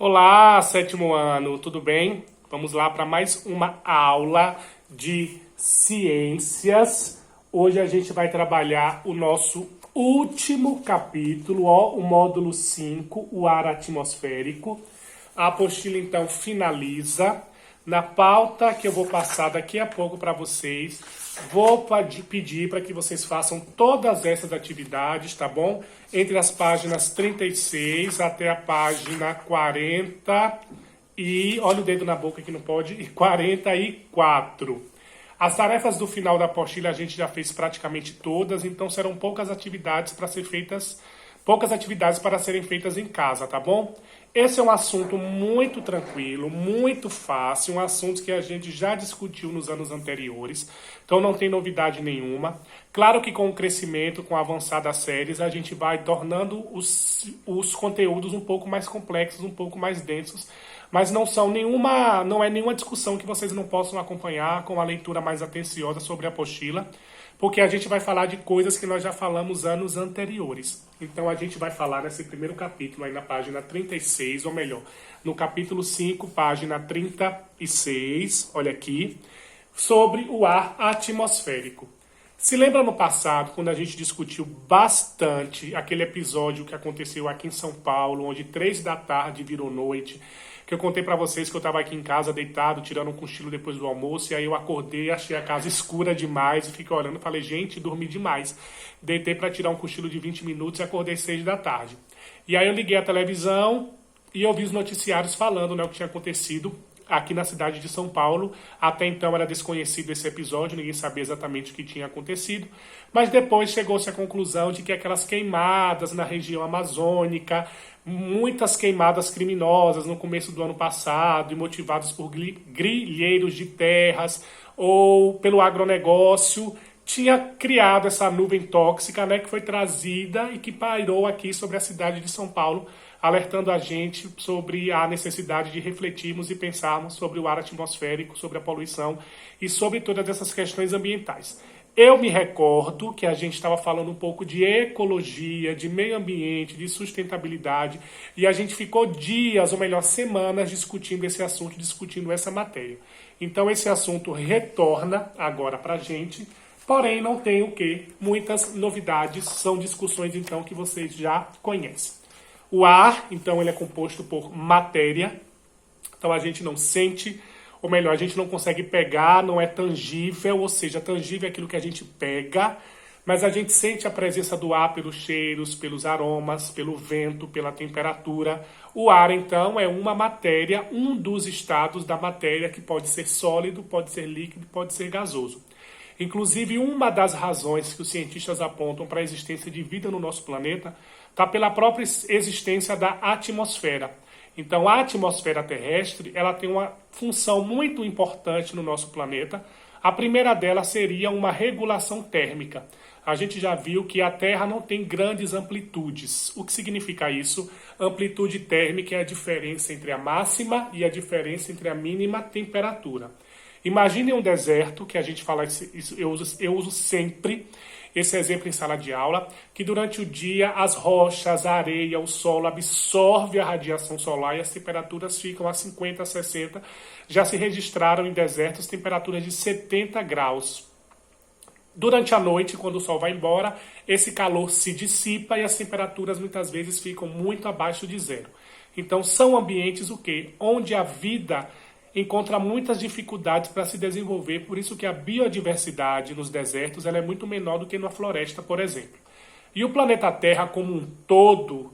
Olá, sétimo ano, tudo bem? Vamos lá para mais uma aula de ciências. Hoje a gente vai trabalhar o nosso último capítulo, o módulo 5, o ar atmosférico. A apostila então finaliza. Na pauta que eu vou passar daqui a pouco para vocês, vou pedir para que vocês façam todas essas atividades, tá bom? Entre as páginas 36 até a página 40 e... olha o dedo na boca que não pode, e 44. As tarefas do final da apostila a gente já fez praticamente todas, então serão poucas atividades para serem feitas em casa, tá bom? Esse é um assunto muito tranquilo, muito fácil, um assunto que a gente já discutiu nos anos anteriores, então não tem novidade nenhuma. Claro que com o crescimento, com a avançada das séries, a gente vai tornando os conteúdos um pouco mais complexos, um pouco mais densos, mas não é nenhuma discussão que vocês não possam acompanhar com a leitura mais atenciosa sobre a apostila, porque a gente vai falar de coisas que nós já falamos anos anteriores. Então a gente vai falar nesse primeiro capítulo, aí na página 36, ou melhor, no capítulo 5, página 36, olha aqui, sobre o ar atmosférico. Se lembra no passado, quando a gente discutiu bastante aquele episódio que aconteceu aqui em São Paulo, onde 3 da tarde virou noite, que eu contei pra vocês que eu tava aqui em casa deitado, tirando um cochilo depois do almoço, e aí eu acordei, achei a casa escura demais, e fiquei olhando e falei, gente, dormi demais. Deitei pra tirar um cochilo de 20 minutos e acordei 6 da tarde. E aí eu liguei a televisão e eu vi os noticiários falando, né, o que tinha acontecido aqui na cidade de São Paulo. Até então era desconhecido esse episódio, ninguém sabia exatamente o que tinha acontecido, mas depois chegou-se à conclusão de que aquelas queimadas na região amazônica, muitas queimadas criminosas no começo do ano passado, e motivadas por grilheiros de terras ou pelo agronegócio, tinha criado essa nuvem tóxica, né, que foi trazida e que pairou aqui sobre a cidade de São Paulo, alertando a gente sobre a necessidade de refletirmos e pensarmos sobre o ar atmosférico, sobre a poluição e sobre todas essas questões ambientais. Eu me recordo que a gente estava falando um pouco de ecologia, de meio ambiente, de sustentabilidade, e a gente ficou dias, ou melhor, semanas, discutindo esse assunto, discutindo essa matéria. Então esse assunto retorna agora para a gente, porém não tem o quê? Muitas novidades, são discussões então que vocês já conhecem. O ar, então, ele é composto por matéria, então a gente não sente, ou melhor, a gente não consegue pegar, não é tangível, ou seja, tangível é aquilo que a gente pega, mas a gente sente a presença do ar pelos cheiros, pelos aromas, pelo vento, pela temperatura. O ar, então, é uma matéria, um dos estados da matéria que pode ser sólido, pode ser líquido, pode ser gasoso. Inclusive, uma das razões que os cientistas apontam para a existência de vida no nosso planeta está pela própria existência da atmosfera. Então, a atmosfera terrestre ela tem uma função muito importante no nosso planeta. A primeira delas seria uma regulação térmica. A gente já viu que a Terra não tem grandes amplitudes. O que significa isso? Amplitude térmica é a diferença entre a máxima e a diferença entre a mínima temperatura. Imagine um deserto, que a gente fala, eu uso sempre esse exemplo em sala de aula, que durante o dia as rochas, a areia, o solo absorve a radiação solar e as temperaturas ficam a 50, 60. Já se registraram em desertos temperaturas de 70 graus. Durante a noite, quando o sol vai embora, esse calor se dissipa e as temperaturas muitas vezes ficam muito abaixo de zero. Então são ambientes o quê? Onde a vida encontra muitas dificuldades para se desenvolver, por isso que a biodiversidade nos desertos ela é muito menor do que na floresta, por exemplo. E o planeta Terra como um todo,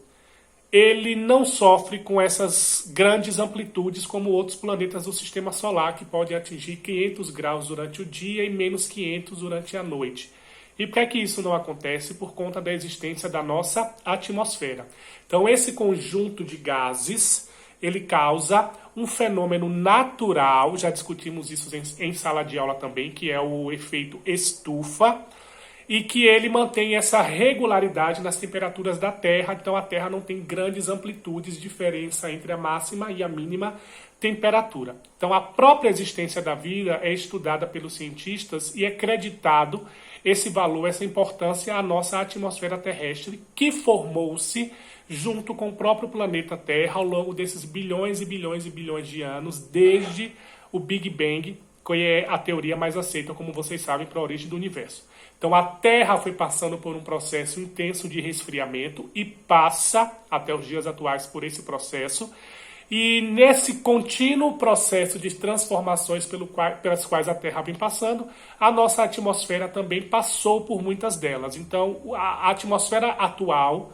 ele não sofre com essas grandes amplitudes como outros planetas do Sistema Solar, que podem atingir 500 graus durante o dia e menos 500 durante a noite. E por que isso não acontece? Por conta da existência da nossa atmosfera. Então esse conjunto de gases ele causa um fenômeno natural, já discutimos isso em sala de aula também, que é o efeito estufa, e que ele mantém essa regularidade nas temperaturas da Terra, então a Terra não tem grandes amplitudes de diferença entre a máxima e a mínima temperatura. Então a própria existência da vida é estudada pelos cientistas e é creditado esse valor, essa importância à nossa atmosfera terrestre, que formou-se junto com o próprio planeta Terra ao longo desses bilhões e bilhões e bilhões de anos, desde o Big Bang, que é a teoria mais aceita, como vocês sabem, para a origem do universo. Então a Terra foi passando por um processo intenso de resfriamento e passa, até os dias atuais, por esse processo. E nesse contínuo processo de transformações pelas quais a Terra vem passando, a nossa atmosfera também passou por muitas delas. Então a atmosfera atual,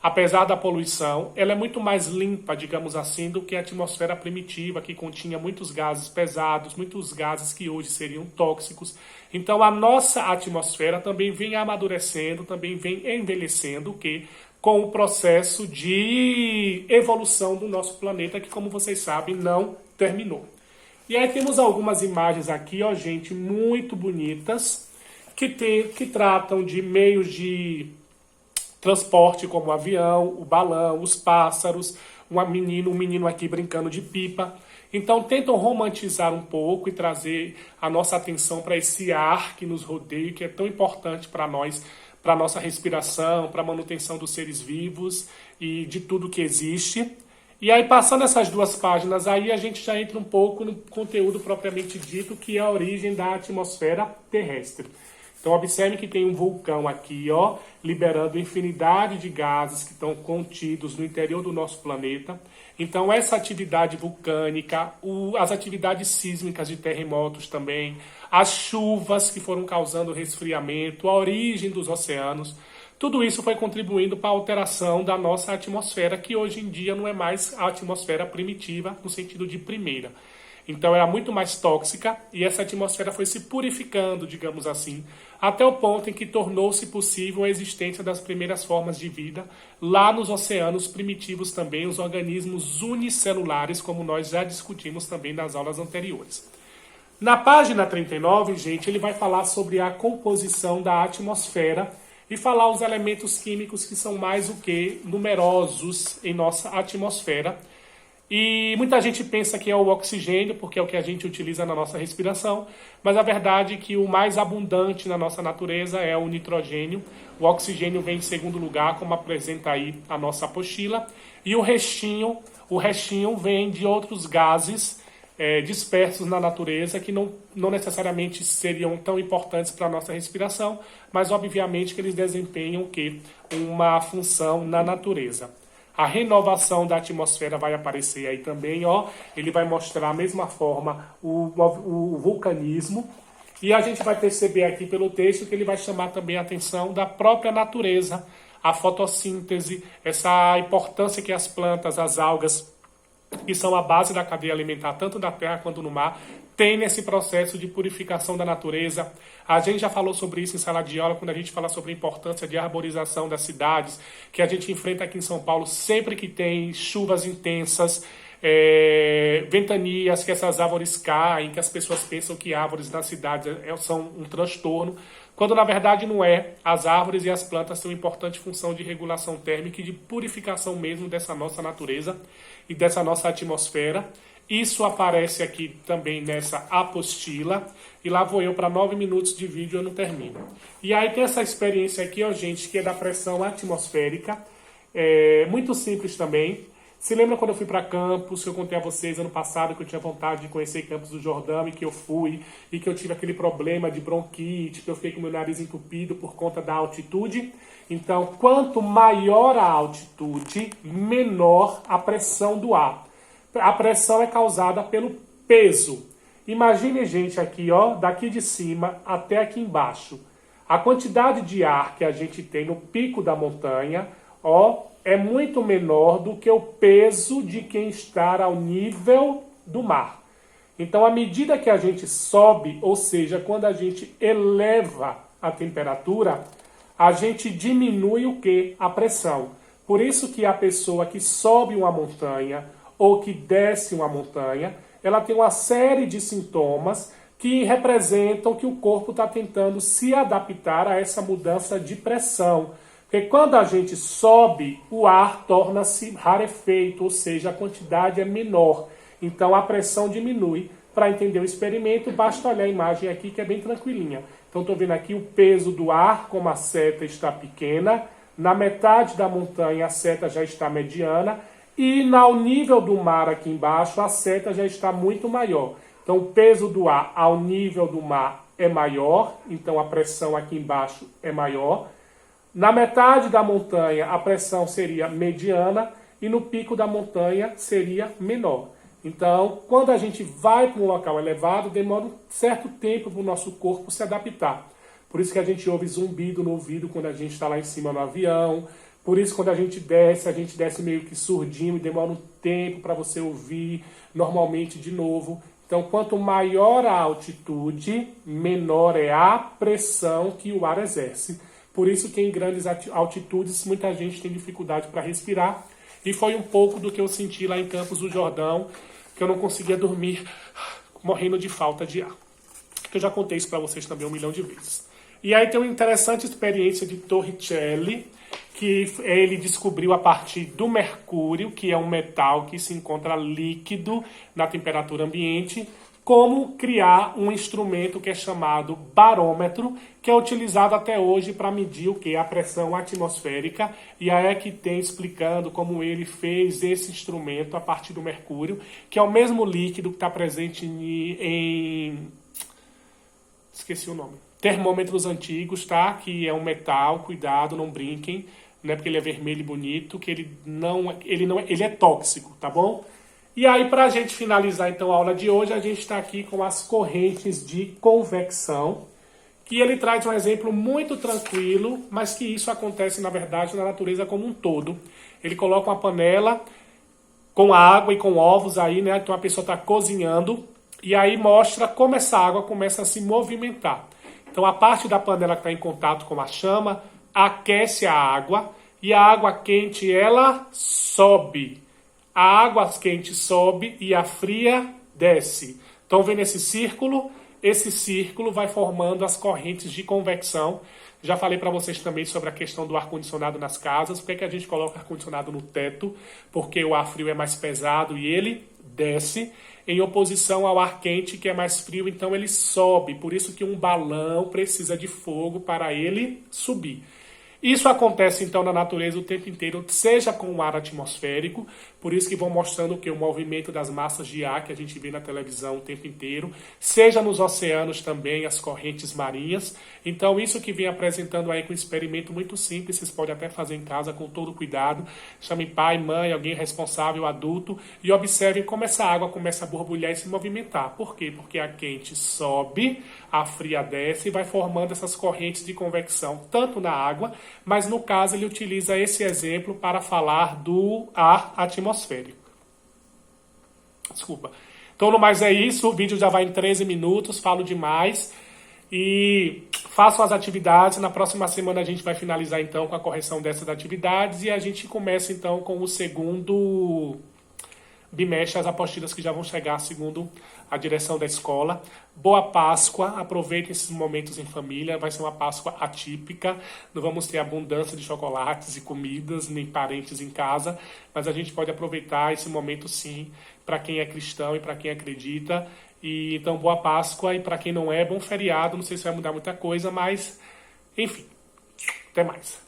apesar da poluição, ela é muito mais limpa, digamos assim, do que a atmosfera primitiva, que continha muitos gases pesados, muitos gases que hoje seriam tóxicos. Então a nossa atmosfera também vem amadurecendo, também vem envelhecendo, o que com o processo de evolução do nosso planeta, que, como vocês sabem, não terminou. E aí temos algumas imagens aqui, ó, gente, muito bonitas, que tratam de meios de transporte, como o avião, o balão, os pássaros, um menino aqui brincando de pipa. Então tentam romantizar um pouco e trazer a nossa atenção para esse ar que nos rodeia, que é tão importante para nós, para a nossa respiração, para a manutenção dos seres vivos e de tudo que existe. E aí, passando essas duas páginas, aí a gente já entra um pouco no conteúdo propriamente dito, que é a origem da atmosfera terrestre. Então, observe que tem um vulcão aqui, ó, liberando infinidade de gases que estão contidos no interior do nosso planeta. Então, essa atividade vulcânica, as atividades sísmicas de terremotos também, as chuvas que foram causando resfriamento, a origem dos oceanos, tudo isso foi contribuindo para a alteração da nossa atmosfera, que hoje em dia não é mais a atmosfera primitiva, no sentido de primeira. Então era muito mais tóxica e essa atmosfera foi se purificando, digamos assim, até o ponto em que tornou-se possível a existência das primeiras formas de vida lá nos oceanos primitivos também, os organismos unicelulares, como nós já discutimos também nas aulas anteriores. Na página 39, gente, ele vai falar sobre a composição da atmosfera e falar os elementos químicos que são mais o que numerosos em nossa atmosfera. E muita gente pensa que é o oxigênio, porque é o que a gente utiliza na nossa respiração, mas a verdade é que o mais abundante na nossa natureza é o nitrogênio. O oxigênio vem em segundo lugar, como apresenta aí a nossa apostila, e o restinho vem de outros gases dispersos na natureza que não necessariamente seriam tão importantes para a nossa respiração, mas obviamente que eles desempenham o quê? Uma função na natureza. A renovação da atmosfera vai aparecer aí também, ó. Ele vai mostrar a mesma forma o vulcanismo. E a gente vai perceber aqui pelo texto que ele vai chamar também a atenção da própria natureza, a fotossíntese, essa importância que as plantas, as algas, que são a base da cadeia alimentar, tanto da terra quanto no mar, tem nesse processo de purificação da natureza. A gente já falou sobre isso em sala de aula, quando a gente fala sobre a importância de arborização das cidades, que a gente enfrenta aqui em São Paulo sempre que tem chuvas intensas, ventanias, que essas árvores caem, que as pessoas pensam que árvores na cidade são um transtorno, quando na verdade não é. As árvores e as plantas têm uma importante função de regulação térmica e de purificação mesmo dessa nossa natureza e dessa nossa atmosfera. Isso aparece aqui também nessa apostila. E lá vou eu para 9 minutos de vídeo e eu não termino. E aí tem essa experiência aqui, ó, gente, que é da pressão atmosférica. Muito simples também. Se lembra quando eu fui para Campos, que eu contei a vocês ano passado que eu tinha vontade de conhecer Campos do Jordão e que eu fui, e que eu tive aquele problema de bronquite, que eu fiquei com meu nariz entupido por conta da altitude? Então, quanto maior a altitude, menor a pressão do ar. A pressão é causada pelo peso. Imagine, gente, aqui, ó, daqui de cima até aqui embaixo. A quantidade de ar que a gente tem no pico da montanha, ó, é muito menor do que o peso de quem está ao nível do mar. Então, à medida que a gente sobe, ou seja, quando a gente eleva a temperatura, a gente diminui o quê? A pressão. Por isso que a pessoa que sobe uma montanha ou que desce uma montanha, ela tem uma série de sintomas que representam que o corpo está tentando se adaptar a essa mudança de pressão. Porque quando a gente sobe, o ar torna-se rarefeito, ou seja, a quantidade é menor. Então a pressão diminui. Para entender o experimento, basta olhar a imagem aqui que é bem tranquilinha. Então, estou vendo aqui o peso do ar, como a seta está pequena. Na metade da montanha, a seta já está mediana. E ao nível do mar aqui embaixo, a seta já está muito maior. Então, o peso do ar ao nível do mar é maior. Então, a pressão aqui embaixo é maior. Na metade da montanha, a pressão seria mediana. E no pico da montanha, seria menor. Então, quando a gente vai para um local elevado, demora um certo tempo para o nosso corpo se adaptar. Por isso que a gente ouve zumbido no ouvido quando a gente está lá em cima no avião. Por isso, quando a gente desce meio que surdinho e demora um tempo para você ouvir normalmente de novo. Então, quanto maior a altitude, menor é a pressão que o ar exerce. Por isso que em grandes altitudes muita gente tem dificuldade para respirar. E foi um pouco do que eu senti lá em Campos do Jordão, que eu não conseguia dormir, morrendo de falta de ar. Eu já contei isso para vocês também 1 milhão de vezes. E aí tem uma interessante experiência de Torricelli, que ele descobriu a partir do mercúrio, que é um metal que se encontra líquido na temperatura ambiente, como criar um instrumento que é chamado barômetro, que é utilizado até hoje para medir o que? A pressão atmosférica. E aí é que tem explicando como ele fez esse instrumento a partir do mercúrio, que é o mesmo líquido que está presente em... esqueci o nome. Termômetros antigos, tá? Que é um metal, cuidado, não brinquem, não é porque ele é vermelho e bonito, que ele é tóxico, tá bom? E aí, para a gente finalizar então a aula de hoje, a gente está aqui com as correntes de convecção, que ele traz um exemplo muito tranquilo, mas que isso acontece, na verdade, na natureza como um todo. Ele coloca uma panela com água e com ovos aí, né? Então a pessoa está cozinhando, e aí mostra como essa água começa a se movimentar. Então a parte da panela que está em contato com a chama aquece a água, e a água quente, ela sobe. A água quente sobe e a fria desce. Estão vendo esse círculo? Esse círculo vai formando as correntes de convecção. Já falei para vocês também sobre a questão do ar-condicionado nas casas. Por que a gente coloca ar-condicionado no teto? Porque o ar frio é mais pesado e ele desce, em oposição ao ar quente, que é mais frio, então ele sobe. Por isso que um balão precisa de fogo para ele subir. Isso acontece, então, na natureza o tempo inteiro, seja com o ar atmosférico, por isso que vão mostrando que o movimento das massas de ar que a gente vê na televisão o tempo inteiro, seja nos oceanos também, as correntes marinhas. Então, isso que vem apresentando aí com um experimento muito simples, vocês podem até fazer em casa com todo cuidado. Chamem pai, mãe, alguém responsável, adulto, e observem como essa água começa a borbulhar e se movimentar. Por quê? Porque a quente sobe, a fria desce e vai formando essas correntes de convecção, tanto na água, mas no caso ele utiliza esse exemplo para falar do ar atmosférico. Desculpa. Então, no mais é isso, o vídeo já vai em 13 minutos, falo demais. E façam as atividades, na próxima semana a gente vai finalizar então com a correção dessas atividades e a gente começa então com o segundo bimestre, as apostilas que já vão chegar segundo a direção da escola. Boa Páscoa, aproveitem esses momentos em família, vai ser uma Páscoa atípica, não vamos ter abundância de chocolates e comidas, nem parentes em casa, mas a gente pode aproveitar esse momento sim, para quem é cristão e para quem acredita. E então, boa Páscoa, e para quem não é, bom feriado, não sei se vai mudar muita coisa, mas enfim, até mais.